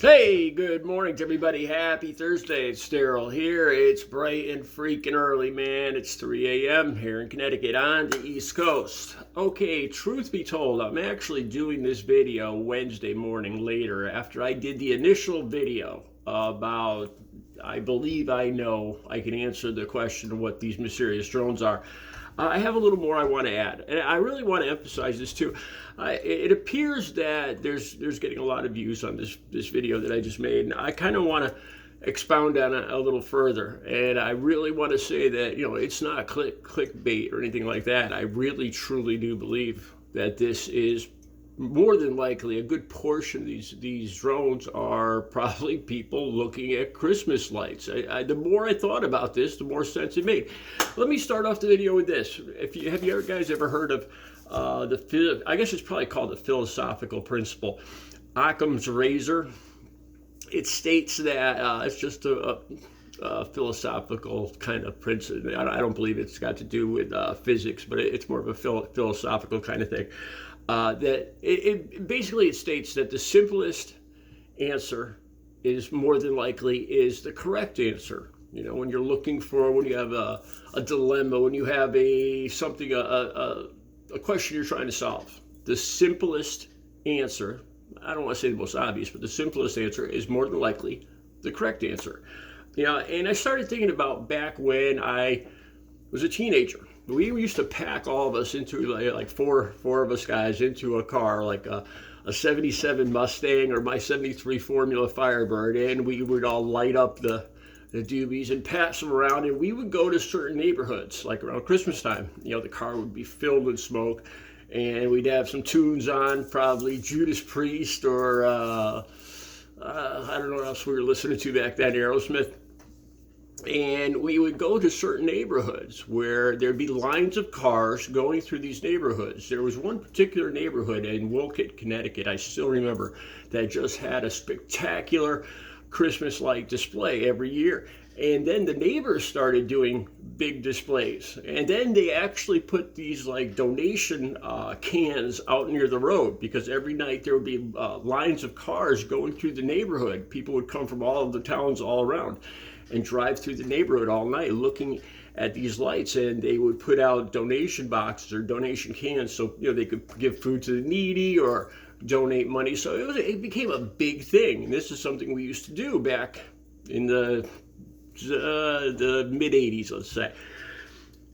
Hey, good morning to everybody. Happy Thursday. It's Daryl here. It's bright and freaking early, man. It's 3 a.m. here in Connecticut on the East Coast. Okay, truth be told, I'm actually doing this video Wednesday morning later after I did the initial video about, I believe I know I can answer the question of what these mysterious drones are. I have a little more I want to add, and I really want to emphasize this too. It appears that there's getting a lot of views on this video that I just made, and I kind of want to expound on it a little further. And I really want to say that it's not clickbait or anything like that. I really truly do believe that this is more than likely a good portion of these drones are probably people looking at Christmas lights. The more I thought about this, the more sense it made. Let me start off the video with this. Have you guys ever heard of I guess it's probably called the philosophical principle, Occam's razor? It states that it's just a philosophical kind of principle. I don't believe it's got to do with physics, but it's more of a philosophical kind of thing. That it basically it states that the simplest answer is more than likely is the correct answer. When you're looking for, when you have a dilemma, when you have a question you're trying to solve, the simplest answer, I don't want to say the most obvious, but the simplest answer is more than likely the correct answer. And I started thinking about back when I was a teenager. We used to pack all of us into like four of us guys into a car, like a 77 Mustang or my 73 Formula Firebird, and we would all light up the doobies and pass them around, and we would go to certain neighborhoods, like around Christmas time. The car would be filled with smoke, and we'd have some tunes on, probably Judas Priest or I don't know what else we were listening to back then, Aerosmith. And we would go to certain neighborhoods where there'd be lines of cars going through these neighborhoods. There was one particular neighborhood in Wolcott, Connecticut, I still remember, that just had a spectacular Christmas light display every year. And then the neighbors started doing big displays. And then they actually put these like donation cans out near the road, because every night there would be lines of cars going through the neighborhood. People would come from all of the towns all around and drive through the neighborhood all night looking at these lights, and they would put out donation boxes or donation cans so they could give food to the needy or donate money. So it became a big thing, and this is something we used to do back in the mid 80s, let's say.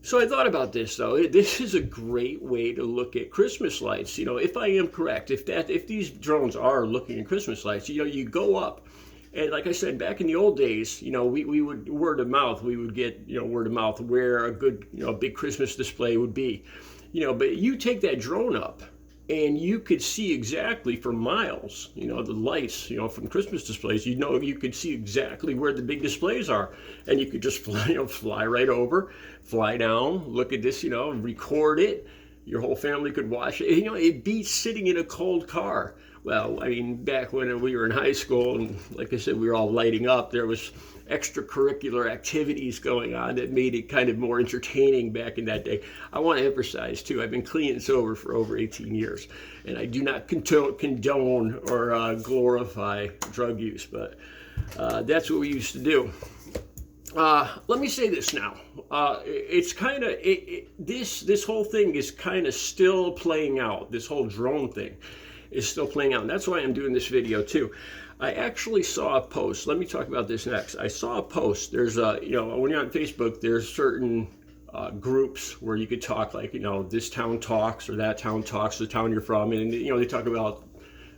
So I thought about this though. This is a great way to look at Christmas lights. If I am correct, if these drones are looking at Christmas lights, you go up. And like I said, back in the old days, we would word of mouth. We would get, word of mouth where a good, big Christmas display would be. But you take that drone up and you could see exactly for miles, the lights, from Christmas displays. You could see exactly where the big displays are. And you could just fly right over, fly down, look at this, record it. Your whole family could watch it. It beats sitting in a cold car. Well, I mean, back when we were in high school, and like I said, we were all lighting up, there was extracurricular activities going on that made it kind of more entertaining back in that day. I want to emphasize, too, I've been clean and sober for over 18 years, and I do not condone or glorify drug use, but that's what we used to do. Let me say this now. It's kind of this whole thing is kind of still playing out. This whole drone thing is still playing out, and that's why I'm doing this video too. I actually saw a post. Let me talk about this next. I saw a post. There's when you're on Facebook, there's certain groups where you could talk, like this town talks or that town talks, the town you're from, and they talk about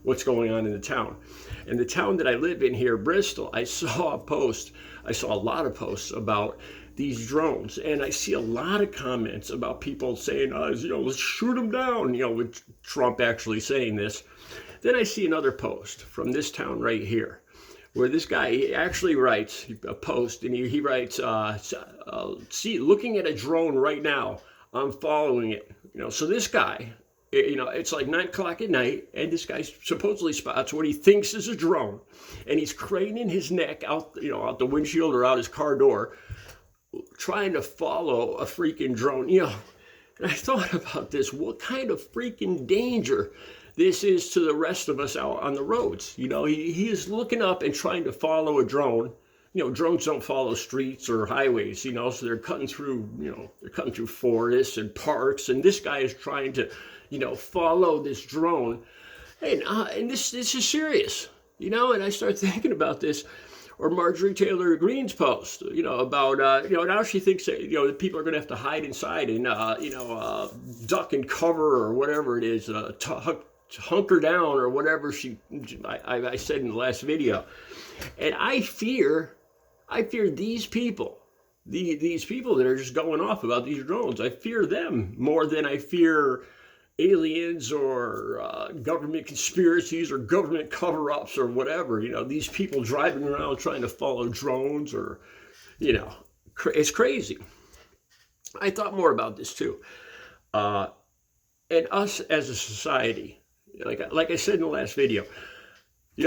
what's going on in the town. And the town that I live in here, Bristol, I saw a lot of posts about these drones, and I see a lot of comments about people saying, let's shoot them down, with Trump actually saying this. Then I see another post from this town right here, where this guy actually writes a post, and he writes, looking at a drone right now, I'm following it. So this guy, it's like 9 o'clock at night, and this guy supposedly spots what he thinks is a drone, and he's craning his neck out, out the windshield or out his car door, trying to follow a freaking drone. And I thought about this. What kind of freaking danger this is to the rest of us out on the roads. He is looking up and trying to follow a drone. Drones don't follow streets or highways, so they're cutting through, forests and parks, and this guy is trying to, follow this drone. And this is serious, and I start thinking about this, or Marjorie Taylor Greene's post, about, now she thinks that, people are going to have to hide inside and, duck and cover or whatever it is, hunker down or whatever I said in the last video. And I fear these people, these people that are just going off about these drones. I fear them more than I fear aliens or government conspiracies or government cover-ups or whatever. These people driving around trying to follow drones or, it's crazy. I thought more about this too. And us as a society, like I said in the last video,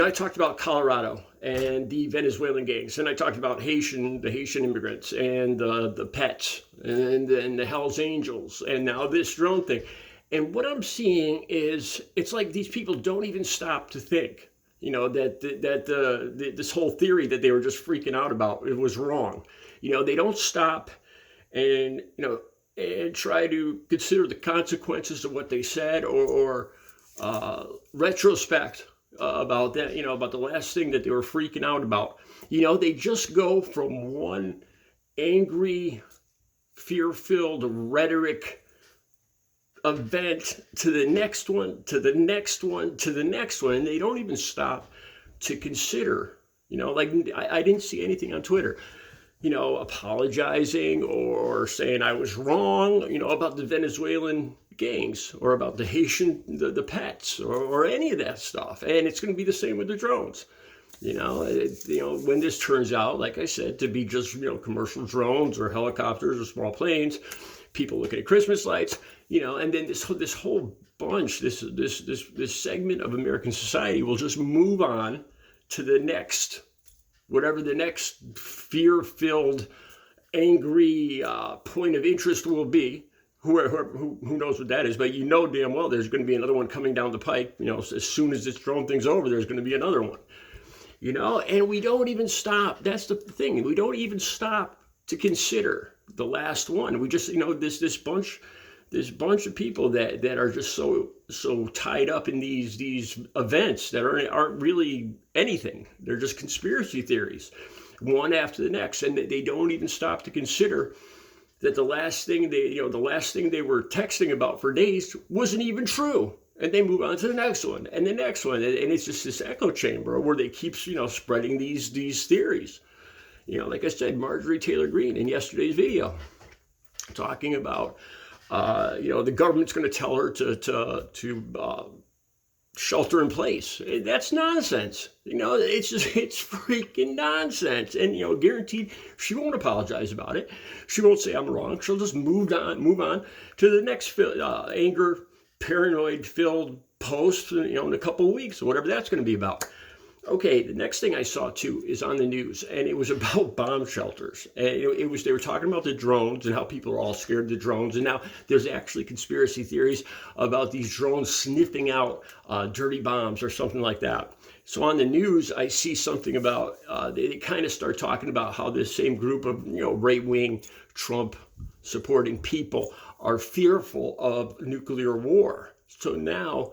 I talked about Colorado and the Venezuelan gangs, and I talked about the Haitian immigrants and the pets and the Hells Angels, and now this drone thing. And what I'm seeing is it's like these people don't even stop to think, that this whole theory that they were just freaking out about, it was wrong. They don't stop and try to consider the consequences of what they said or retrospect about that, about the last thing that they were freaking out about. They just go from one angry, fear-filled rhetoric event to the next one, to the next one, to the next one, and they don't even stop to consider, I didn't see anything on Twitter, apologizing or saying I was wrong, about the Venezuelan gangs or about the Haitian, the pets or any of that stuff. And it's going to be the same with the drones. When this turns out, like I said, to be just, commercial drones or helicopters or small planes, people look at Christmas lights, and then this whole bunch, this segment of American society will just move on to the next, whatever the next fear-filled, angry point of interest will be. Who knows what that is, but damn well there's going to be another one coming down the pike. As soon as this drone thing's over, there's going to be another one. And we don't even stop. That's the thing. We don't even stop to consider the last one. We just, this bunch of people that are just so tied up in these events that aren't really anything. They're just conspiracy theories, one after the next, and they don't even stop to consider that the last thing they were texting about for days wasn't even true. And they move on to the next one and the next one. And it's just this echo chamber where they keep, spreading these theories. Like I said, Marjorie Taylor Greene in yesterday's video talking about, the government's going to tell her to shelter in place. That's nonsense. It's freaking nonsense. And, guaranteed she won't apologize about it. She won't say I'm wrong. She'll just move on to the next anger, paranoid filled post, in a couple of weeks or whatever that's going to be about. Okay, the next thing I saw too is on the news, and it was about bomb shelters. And they were talking about the drones and how people are all scared of the drones, and now there's actually conspiracy theories about these drones sniffing out dirty bombs or something like that. So on the news, I see something about they kind of start talking about how this same group of right-wing Trump supporting people are fearful of nuclear war. So now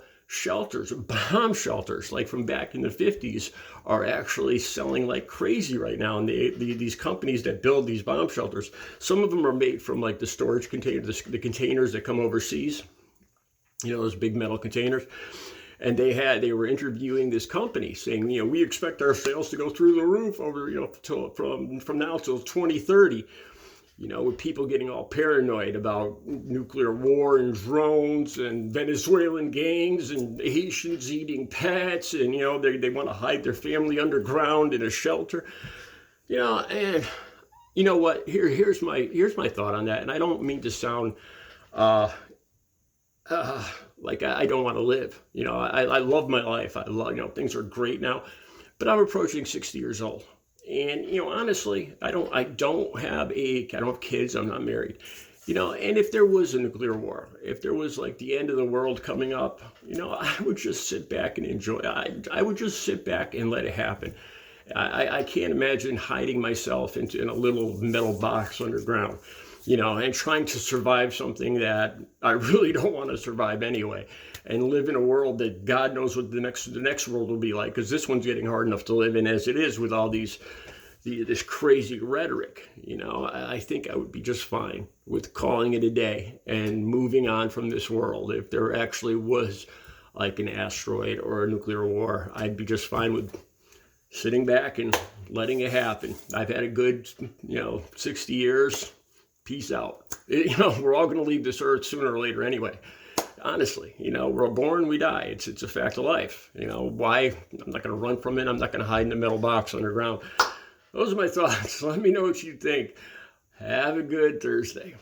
bomb shelters, like from back in the 50s, are actually selling like crazy right now. And these companies that build these bomb shelters, some of them are made from like the storage containers, the containers that come overseas, those big metal containers. And they were interviewing this company saying, we expect our sales to go through the roof over, from now till 2030. With people getting all paranoid about nuclear war and drones and Venezuelan gangs and Haitians eating pets, and they want to hide their family underground in a shelter. And you know what? Here's my thought on that. And I don't mean to sound like I don't want to live. I love my life. I love, things are great now, but I'm approaching 60 years old. And, honestly, I don't have kids. I'm not married. And if there was a nuclear war, if there was like the end of the world coming up, I would just sit back and enjoy. I would just sit back and let it happen. I can't imagine hiding myself in a little metal box underground, and trying to survive something that I really don't want to survive anyway, and live in a world that God knows what the next world will be like, because this one's getting hard enough to live in as it is with all this crazy rhetoric. I think I would be just fine with calling it a day and moving on from this world. If there actually was like an asteroid or a nuclear war, I'd be just fine with sitting back and letting it happen. I've had a good, 60 years. Peace out. We're all going to leave this earth sooner or later anyway. Honestly, we're born, we die. It's a fact of life. Why? I'm not going to run from it. I'm not going to hide in a metal box underground. Those are my thoughts. Let me know what you think. Have a good Thursday.